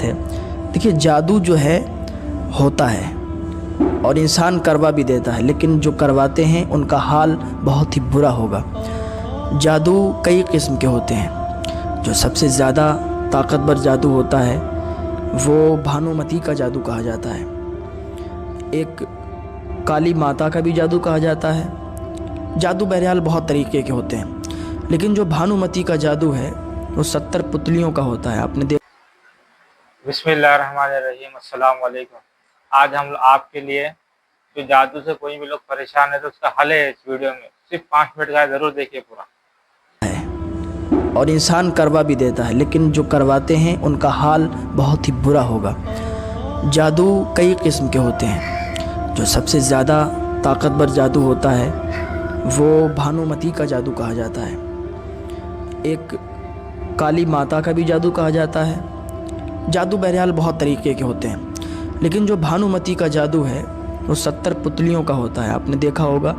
ہے۔ دیکھیے جادو جو ہے ہوتا ہے اور انسان کروا بھی دیتا ہے، لیکن جو کرواتے ہیں ان کا حال بہت ہی برا ہوگا۔ جادو کئی قسم کے ہوتے ہیں۔ جو سب سے زیادہ طاقتور جادو ہوتا ہے وہ بھانومتی کا جادو کہا جاتا ہے۔ ایک کالی ماتا کا بھی جادو کہا جاتا ہے۔ جادو بہرحال بہت طریقے کے ہوتے ہیں، لیکن جو بھانومتی کا جادو ہے وہ 70 پتلیوں کا ہوتا ہے۔ آپ نے بسم اللہ الرحمن الرحیم۔ السلام علیکم۔ آج ہم آپ کے لیے جو جادو سے کوئی بھی لوگ پریشان ہے تو اس کا حل ہے اس ویڈیو میں، صرف 5 منٹ کا ہے، ضرور دیکھیے پورا۔ اور انسان کروا بھی دیتا ہے، لیکن جو کرواتے ہیں ان کا حال بہت ہی برا ہوگا۔ جادو کئی قسم کے ہوتے ہیں۔ جو سب سے زیادہ طاقتور جادو ہوتا ہے وہ بھانومتی کا جادو کہا جاتا ہے۔ ایک کالی ماتا کا بھی جادو کہا جاتا ہے۔ جادو بہرحال بہت طریقے کے ہوتے ہیں، لیکن جو بھانومتی کا جادو ہے وہ 70 پتلیوں کا ہوتا ہے۔ آپ نے دیکھا ہوگا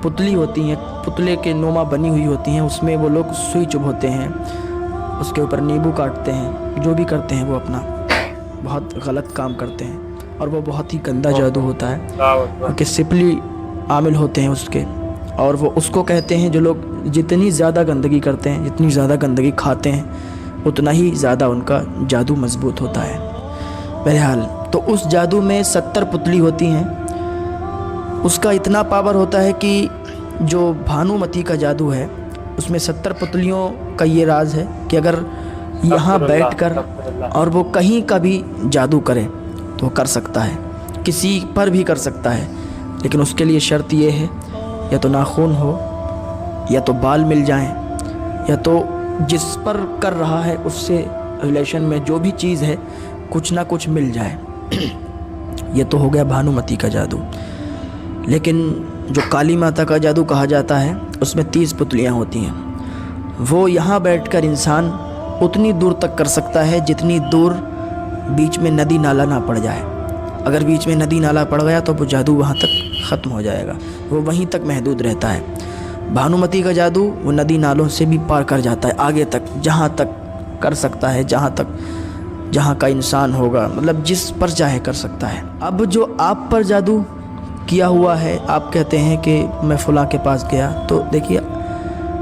پتلی ہوتی ہیں، پتلے کے نما بنی ہوئی ہوتی ہیں، اس میں وہ لوگ سوئی چبھوتے ہیں، اس کے اوپر نیبو کاٹتے ہیں، جو بھی کرتے ہیں وہ اپنا بہت غلط کام کرتے ہیں، اور وہ بہت ہی گندا جادو ہوتا ہے، کیونکہ سپلی عامل ہوتے ہیں اس کے، اور وہ اس کو کہتے ہیں جو لوگ جتنی زیادہ گندگی کرتے ہیں، جتنی زیادہ گندگی کھاتے ہیں، اتنا ہی زیادہ ان کا جادو مضبوط ہوتا ہے۔ بہرحال تو اس جادو میں 70 پتلی ہوتی ہیں۔ اس کا اتنا پاور ہوتا ہے کہ جو بھانومتی کا جادو ہے اس میں 70 پتلیوں کا یہ راز ہے کہ اگر یہاں بیٹھ کر اور وہ کہیں کا بھی جادو کرے تو وہ کر سکتا ہے، کسی پر بھی کر سکتا ہے، لیکن اس کے لیے شرط یہ ہے یا تو ناخن ہو، یا تو بال مل جائیں، یا تو جس پر کر رہا ہے اس سے ریلیشن میں جو بھی چیز ہے کچھ نہ کچھ مل جائے۔ یہ تو ہو گیا بھانومتی کا جادو۔ لیکن جو کالی ماتا کا جادو کہا جاتا ہے اس میں 30 پتلیاں ہوتی ہیں۔ وہ یہاں بیٹھ کر انسان اتنی دور تک کر سکتا ہے جتنی دور بیچ میں ندی نالا نہ پڑ جائے۔ اگر بیچ میں ندی نالا پڑ گیا تو وہ جادو وہاں تک ختم ہو جائے گا، وہ وہیں تک محدود رہتا ہے۔ بھانومتی کا جادو وہ ندی نالوں سے بھی پار کر جاتا ہے، آگے تک، جہاں تک کر سکتا ہے، جہاں کا انسان ہوگا، مطلب جس پر چاہے کر سکتا ہے۔ اب جو آپ پر جادو کیا ہوا ہے، آپ کہتے ہیں کہ میں فلاں کے پاس گیا، تو دیکھیے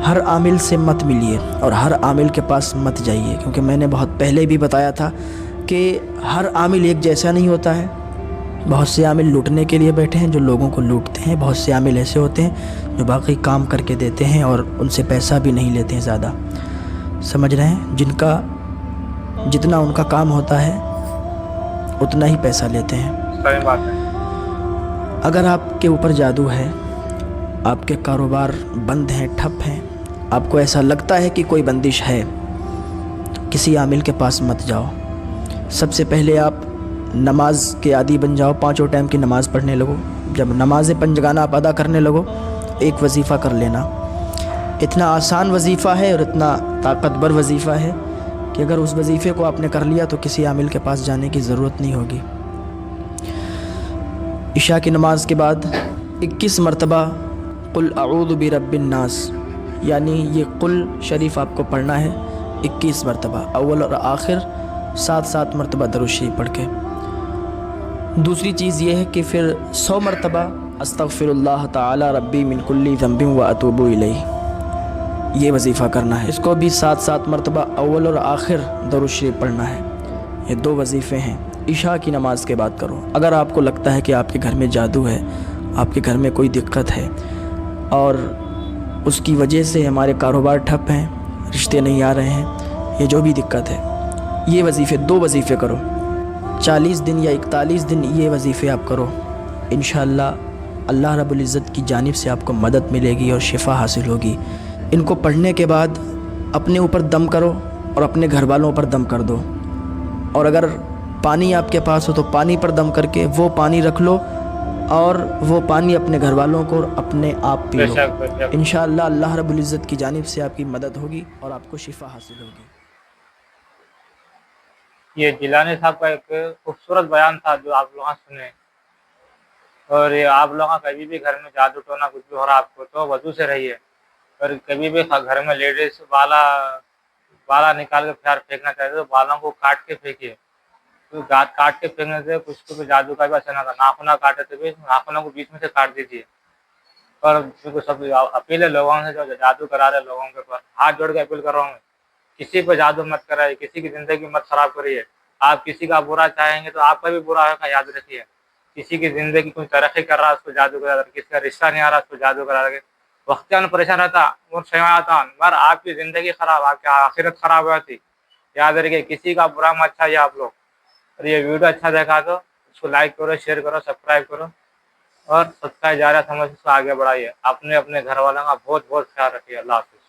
ہر عامل سے مت ملیے اور ہر عامل کے پاس مت جائیے، کیونکہ میں نے بہت پہلے بھی بتایا تھا کہ ہر عامل ایک جیسا نہیں ہوتا ہے۔ بہت سے عامل لوٹنے کے لیے بیٹھے ہیں جو لوگوں کو لوٹتے ہیں، بہت سے عامل ایسے ہوتے ہیں جو باقی کام کر کے دیتے ہیں اور ان سے پیسہ بھی نہیں لیتے ہیں زیادہ، سمجھ رہے ہیں، جتنا ان کا کام ہوتا ہے اتنا ہی پیسہ لیتے ہیں۔ صحیح بات ہے۔ اگر آپ کے اوپر جادو ہے، آپ کے کاروبار بند ہیں، ٹھپ ہیں، آپ کو ایسا لگتا ہے کہ کوئی بندش ہے، تو کسی عامل کے پاس مت جاؤ۔ سب سے پہلے آپ نماز کے عادی بن جاؤ، 5 ٹائم کی نماز پڑھنے لگو۔ جب نماز پنجگانہ آپ ادا کرنے لگو، ایک وظیفہ کر لینا۔ اتنا آسان وظیفہ ہے اور اتنا طاقتور وظیفہ ہے کہ اگر اس وظیفے کو آپ نے کر لیا تو کسی عامل کے پاس جانے کی ضرورت نہیں ہوگی۔ عشاء کی نماز کے بعد 21 مرتبہ قل اعوذ برب الناس، یعنی یہ قل شریف آپ کو پڑھنا ہے 21 مرتبہ، اول اور آخر 7 مرتبہ درود شریف پڑھ کے۔ دوسری چیز یہ ہے کہ پھر 100 مرتبہ استغفر اللہ تعالی ربی من کل ذنب واتوب الیہ، یہ وظیفہ کرنا ہے۔ اس کو بھی 7 مرتبہ اول اور آخر درود شریف پڑھنا ہے۔ یہ 2 وظیفے ہیں، عشاء کی نماز کے بعد کرو۔ اگر آپ کو لگتا ہے کہ آپ کے گھر میں جادو ہے، آپ کے گھر میں کوئی دقت ہے اور اس کی وجہ سے ہمارے کاروبار ٹھپ ہیں، رشتے نہیں آ رہے ہیں، یہ جو بھی دقت ہے، یہ وظیفے 2 وظیفے کرو، 40 دن یا 41 دن یہ وظیفے آپ کرو۔ انشاءاللہ اللہ رب العزت کی جانب سے آپ کو مدد ملے گی اور شفا حاصل ہوگی۔ ان کو پڑھنے کے بعد اپنے اوپر دم کرو اور اپنے گھر والوں پر دم کر دو، اور اگر پانی آپ کے پاس ہو تو پانی پر دم کر کے وہ پانی رکھ لو اور وہ پانی اپنے گھر والوں کو اور اپنے آپ پی لو۔ انشاءاللہ اللہ رب العزت کی جانب سے آپ کی مدد ہوگی اور آپ کو شفا حاصل ہوگی۔ یہ جیلانی صاحب کا ایک خوبصورت بیان تھا جو آپ لوگوں سنے، اور یہ آپ لوگوں کبھی بھی گھر میں جادو ٹونا کچھ بھی ہو رہا آپ کو تو وضو سے رہیے، اور کبھی بھی گھر میں لیڈیز بالا نکال کے پھر پھینکنا چاہتے تو بالوں کو کاٹ کے پھینکیے، کیونکہ کاٹ کے پھینکنے سے کچھ کو بھی جادو کا بھی اثر نہ تھا. ناخنہ کاٹے تو بھی ناخنوں کو بیچ میں سے کاٹ دیجیے. اور سب اپیل ہے لوگوں سے جو جادو کرا رہے لوگوں کے اوپر، ہاتھ جوڑ کے اپیل کر رہا ہوں میں، کسی پہ جادو مت کرائیے، کسی کی زندگی مت خراب کریے. آپ کسی کا برا چاہیں گے تو آپ کا بھی برا ہوگا، یاد رکھیے. کسی کی زندگی کوئی ترقی کر رہا ہے اس کو جادو کرا رہا ہے، کسی کا رشتہ نہیں آ رہا اس کو جادو کرا رہا ہے، وقتاً پریشان رہتا اور شیطان مگر آپ کی زندگی خراب، آپ کی آخرت خراب ہو جاتی. یاد رکھیے کسی کا برا مت چاہیے آپ لوگ. اور یہ ویڈیو اچھا دیکھا تو اس کو لائک کرو، شیئر کرو، سبسکرائب کرو اور سبسکرائب جا رہا سمجھ اس کو آگے بڑھائیے. اپنے گھر والوں کا بہت بہت خیال رکھیے. اللہ حافظ.